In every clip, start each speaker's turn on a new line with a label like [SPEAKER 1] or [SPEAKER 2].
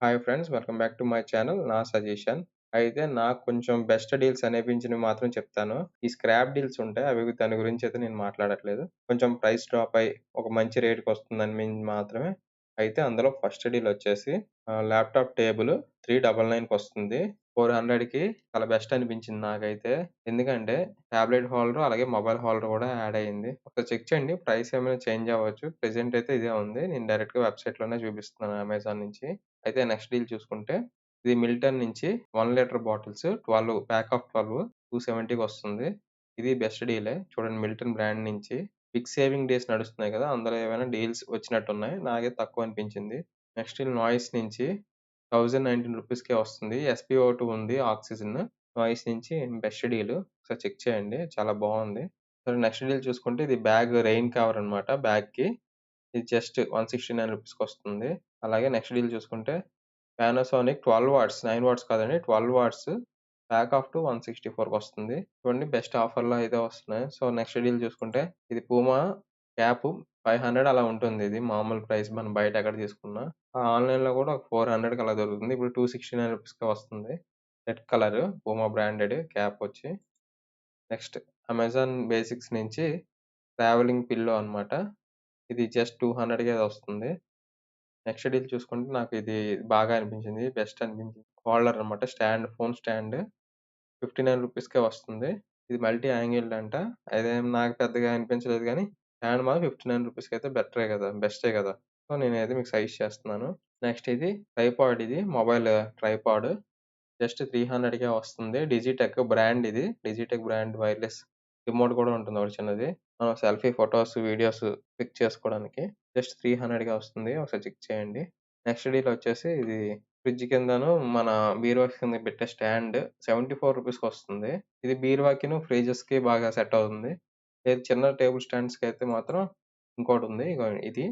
[SPEAKER 1] Hi friends, welcome back to my channel. నా suggestion. అయితే నాకు కొంచెం బెస్ట్ డీల్స్ అనిపించినవి మాత్రం చెప్తాను. ఈ స్క్రాప్ డీల్స్ ఉంటాయి. అవి దాని గురించి అయితే నేను మాట్లాడట్లేదు. కొంచెం ప్రైస్ డ్రాప్ అయ్యి ఒక మంచి రేట్‌కి వస్తుందని మాత్రమే. అయితే అందులో ఫస్ట్ డీల్ వచ్చేసి ల్యాప్‌టాప్ టేబుల్ 399కి వస్తుంది. 400కి చాలా బెస్ట్ అనిపించింది నాకైతే. ఎందుకంటే టాబ్లెట్ హోల్డర్ అలాగే మొబైల్ హోల్డర్ కూడా యాడ్ అయింది. ఒకసారి చెక్ చేయండి. ప్రైస్ ఏమైనా చేంజ్ అవ్వచ్చు. ప్రెజెంట్ అయితే ఇదే ఉంది. నేను డైరెక్ట్‌గా వెబ్‌సైట్‌లోనే చూపిస్తున్నాను అమెజాన్ నుంచి. అయితే నెక్స్ట్ డీల్ చూసుకుంటే ఇది మిల్టన్ నుంచి 1 లీటర్ బాటిల్స్ 12 ప్యాక్ ఆఫ్ 12 270కి వస్తుంది. ఇది బెస్ట్ డీలే. చూడండి మిల్టన్ బ్రాండ్ నుంచి బిగ్ సేవింగ్ డేస్ నడుస్తున్నాయి కదా! అందులో ఏమైనా డీల్స్ వచ్చినట్టున్నాయి. నాకైతే తక్కువ అనిపించింది. నెక్స్ట్ డీల్ నాయిస్ నుంచి ₹1019కే వస్తుంది. ఎస్పీఓ2 ఉంది ఆక్సిజన్. నాయిస్ నుంచి బెస్ట్ డీల్. ఒకసారి చెక్ చేయండి. చాలా బావుంది. సరే నెక్స్ట్ డీల్ చూసుకుంటే ఇది బ్యాగ్ రెయిన్ కవర్ అన్నమాట బ్యాగ్‌కి. ఇది జస్ట్ ₹169కి వస్తుంది. అలాగే నెక్స్ట్ డీల్ చూసుకుంటే పానాసోనిక్ 12 వాట్స్ 9 వాట్స్ కాదండి 12 వాట్స్ ప్యాక్ ఆఫ్ టు 164కి వస్తుంది. చూడండి బెస్ట్ ఆఫర్‌లో అయితే వస్తున్నాయి. సో నెక్స్ట్ డీల్ చూసుకుంటే ఇది పూమా క్యాప్ 500 అలా ఉంటుంది ఇది మామూలు ప్రైస్ మనం బయట ఎక్కడ తీసుకున్నా. ఆన్‌లైన్‌లో కూడా ఒక 400కి అలా దొరుకుతుంది. ఇప్పుడు ₹269కే వస్తుంది. Red colour Puma branded cap వచ్చి. నెక్స్ట్ అమెజాన్ బేసిక్స్ నుంచి ట్రావెలింగ్ పిల్లో అన్నమాట. ఇది జస్ట్ 200కే వస్తుంది. నెక్స్ట్ డీల్ చూసుకుంటే నాకు ఇది బాగా అనిపించింది. బెస్ట్ అనిపించింది. హోల్డర్ అన్నమాట. ఫోన్ స్టాండ్ ₹59కే వస్తుంది. ఇది మల్టీ యాంగిల్డ్ అంట. అదేం నాకు పెద్దగా అనిపించలేదు గానీ, స్టాండ్ మాత్రం ₹59కి అయితే బెటరే గదా! బెస్టే గదా! సో, నేనైతే మీకు సజెస్ట్ చేస్తున్నాను. నెక్స్ట్ ఇది ట్రైపాడ్ ఇది. Mobile tripod. జస్ట్ 300కే వస్తుంది. డిజిటెక్ బ్రాండ్ ఇది. డిజిటెక్ బ్రాండ్ వైర్‌లెస్ రిమోట్ కూడా ఉంటుంది ఒకటి చిన్నది. మనం సెల్ఫీ ఫోటోస్, వీడియోస్ క్లిక్ చేసుకోవడానికి. జస్ట్ 300కే వస్తుంది. ఒకసారి చెక్ చేయండి. నెక్స్ట్ డీల్ వచ్చేసి ఇది ఫ్రిడ్జ్ కిందను మన బీరువా కింద పెట్టే స్టాండ్ ₹74కి వస్తుంది. ఇది బీరువాకిను, ఫ్రిడ్జెస్‌కి బాగా సెట్ అవుతుంది. లేదు చిన్న టేబుల్ స్టాండ్స్‌కైతే మాత్రం ఇంకోటుంది. ఇగో ఇది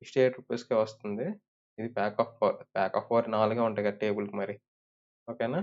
[SPEAKER 1] ₹68కే వస్తుంది. ఇది ప్యాక్ ఆఫ్ 4 4 ఉంటాయి కదా టేబుల్‌కి మరి. ఓకేనా?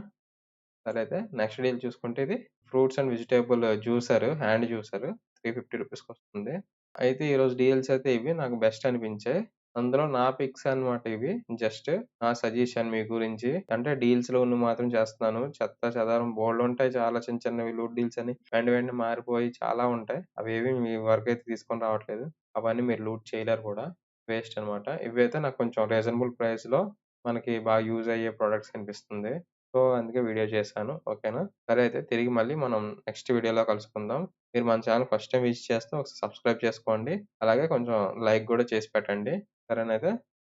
[SPEAKER 1] సరే అయితే నెక్స్ట్ డీల్ చూసుకుంటే ఇది fruits and vegetable juicer, hand juicer ₹350కి వస్తుంది. అయితే ఈరోజు డీల్స్ అయితే ఇవి నాకు బెస్ట్ అనిపించాయి. అందులో నా పిక్స్ అన్నమాట ఇవి. జస్ట్ నా సజెషన్ మీ గురించి. అంటే డీల్స్‌లో ఉన్నవి మాత్రం చేస్తున్నాను. చెత్తా చెదారం బోలెడుంటాయి చాలా చిన్న చిన్నవి లూట్ డీల్స్ అని వెంటనే మారిపోయి చాలా ఉంటాయి. అవేవి మీ వరకైతే తీసుకొని రావట్లేదు. అవన్నీ మీరు లూట్ చేయలేరు కూడా. వేస్ట్ అన్నమాట. ఇవైతే నాకు కొంచెం రీజనబుల్ ప్రైస్‌లో మనకి బాగా యూజ్ అయ్యే ప్రొడక్ట్స్ అనిపిస్తుంది. సో, అందుకే వీడియో చేశాను. ఓకేనా? సరే అయితే తిరిగి మళ్ళీ మనం నెక్స్ట్ వీడియోలో కలుసుకుందాం. మీరు మన ఛానల్ ఫస్ట్ టైమ్ విజిట్ చేస్తే ఒకసారి సబ్స్క్రైబ్ చేసుకోండి. అలాగే కొంచెం లైక్ గూడా చేసి పెట్టండి. సరేనా అయితే?